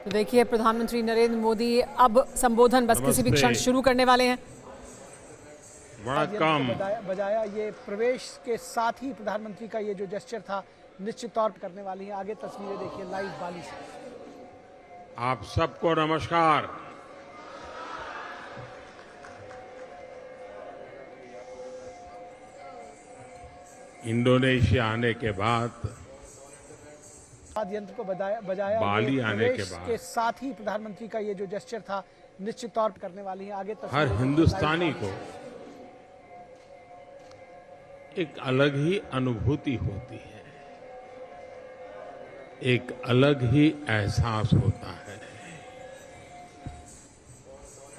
तो देखिए प्रधानमंत्री नरेंद्र मोदी अब संबोधन बस किसी भी क्षण शुरू करने वाले हैं। वणक्कम बजाया ये प्रवेश के साथ ही प्रधानमंत्री का ये जो जेस्चर था निश्चित तौर पर करने वाली है। आगे तस्वीरें देखिए लाइव बाली से। आप सबको नमस्कार। इंडोनेशिया आने के बाद यंत्र को बजाया बाली ये आने के प्रवेश बाद के साथ ही प्रधानमंत्री का ये जो जेस्चर था निश्चित तौर पर करने वाली है। आगे हर तस्वीरें देखिए हिंदुस्तानी लाइव को बाली से। एक अलग ही अनुभूति होती है, एक अलग ही एहसास होता है।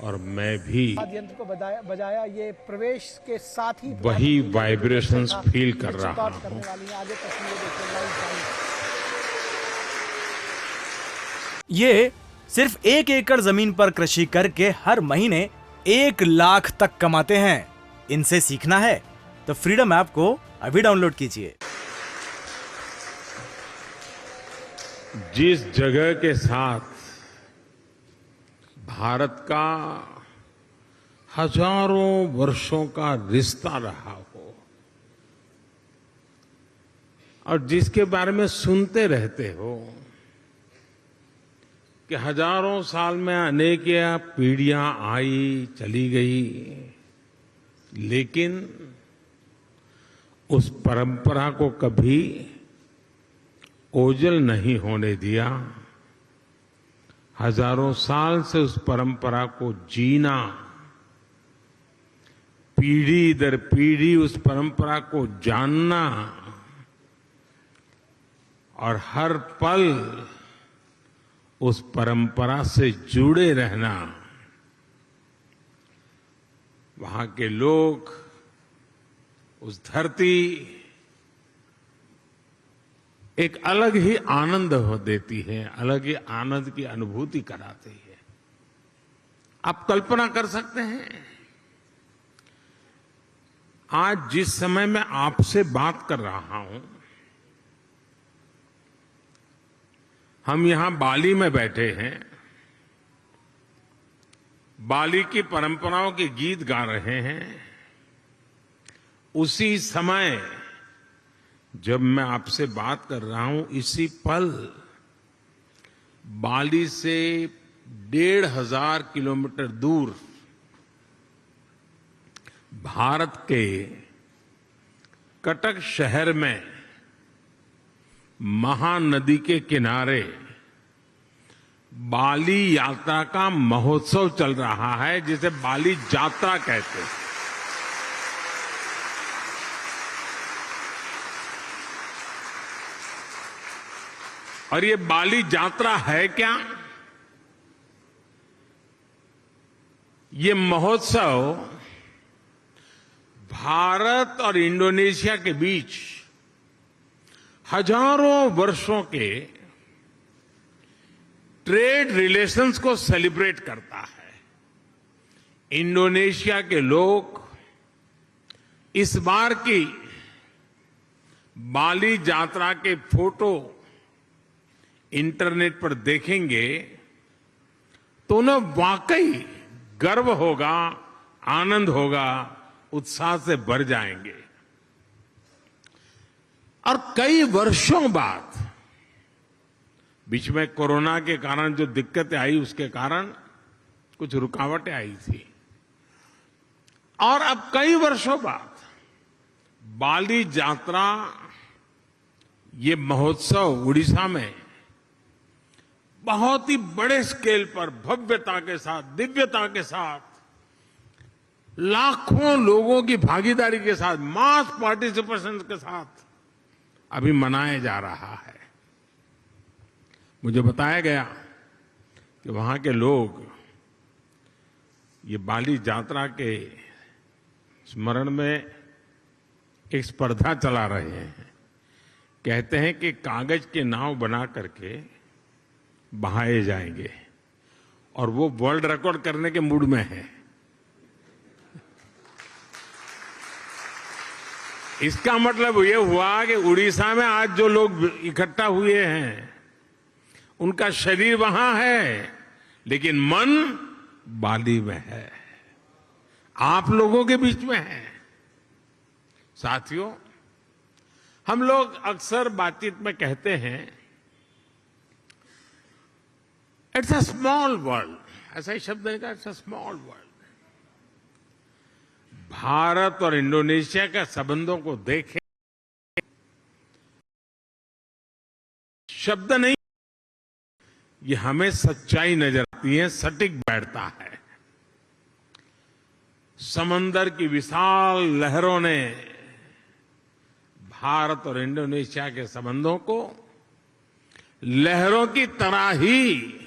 और मैं भी यंत्र को बजाया ये प्रवेश के साथ ही वही वाइब्रेशंस फील कर निश्चित रहा तौर पर हूं। करने वाली है। आगे तस्वीरें देखिए लाइव बाली से। ये सिर्फ 1 एकड़ जमीन पर कृषि करके हर महीने 1 लाख तक कमाते हैं। इनसे सीखना है तो फ्रीडम ऐप को अभी डाउनलोड कीजिए। जिस जगह के साथ भारत का हजारों वर्षों का रिश्ता रहा हो और जिसके बारे में सुनते रहते हो कि हजारों साल में अनेक पीढ़ियां आई चली गई, लेकिन उस परंपरा को कभी ओझल नहीं होने दिया। हजारों साल से उस परंपरा को जीना, पीढ़ी दर पीढ़ी उस परंपरा को जानना और हर पल उस परंपरा से जुड़े रहना, वहां के लोग, उस धरती एक अलग ही आनंद हो देती है, अलग ही आनंद की अनुभूति कराती है। आप कल्पना कर सकते हैं, आज जिस समय मैं आपसे बात कर रहा हूं, हम यहां बाली में बैठे हैं, बाली की परंपराओं के गीत गा रहे हैं। उसी समय जब मैं आपसे बात कर रहा हूं, इसी पल बाली से 1,500 किलोमीटर दूर भारत के कटक शहर में महानदी के किनारे बाली यात्रा का महोत्सव चल रहा है, जिसे बाली यात्रा कहते हैं। और ये बाली यात्रा है क्या? ये महोत्सव भारत और इंडोनेशिया के बीच हजारों वर्षों के ट्रेड रिलेशंस को सेलिब्रेट करता है। इंडोनेशिया के लोग इस बार की बाली यात्रा के फोटो इंटरनेट पर देखेंगे तो उन्हें वाकई गर्व होगा, आनंद होगा, उत्साह से भर जाएंगे। और कई वर्षों बाद, बीच में कोरोना के कारण जो दिक्कतें आई उसके कारण कुछ रुकावटें आई थी, और अब कई वर्षों बाद बाली यात्रा, ये महोत्सव उड़ीसा में बहुत ही बड़े स्केल पर भव्यता के साथ, दिव्यता के साथ, लाखों लोगों की भागीदारी के साथ, मास पार्टिसिपेशन के साथ अभी मनाया जा रहा है। मुझे बताया गया कि वहां के लोग ये बाली यात्रा के स्मरण में एक स्पर्धा चला रहे हैं। कहते हैं कि कागज के नाव बना करके बहाए जाएंगे, और वो वर्ल्ड रिकॉर्ड करने के मूड में है। इसका मतलब ये हुआ कि उड़ीसा में आज जो लोग इकट्ठा हुए हैं उनका शरीर वहां है, लेकिन मन बाली में है, आप लोगों के बीच में है। साथियों, हम लोग अक्सर बातचीत में कहते हैं इट्स अ स्मॉल वर्ल्ड, ऐसा ही शब्द है, it's a small world. Bharat और इंडोनेशिया के संबंधों को देखें, शब्द नहीं, ये हमें सच्चाई नजर आती है, सटीक बैठता है। समंदर की विशाल लहरों ने भारत और इंडोनेशिया के संबंधों को लहरों की तरह ही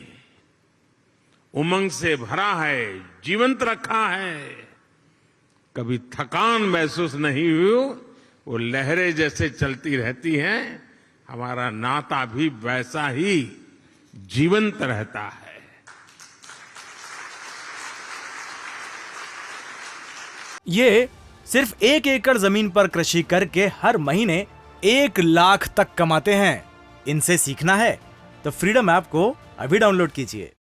उमंग से भरा है, जीवंत रखा है। कभी थकान महसूस नहीं हुई, वो लहरें जैसे चलती रहती हैं, हमारा नाता भी वैसा ही जीवंत रहता है। ये सिर्फ 1 एकड़ जमीन पर कृषि करके हर महीने 1 लाख तक कमाते हैं। इनसे सीखना है तो फ्रीडम ऐप को अभी डाउनलोड कीजिए।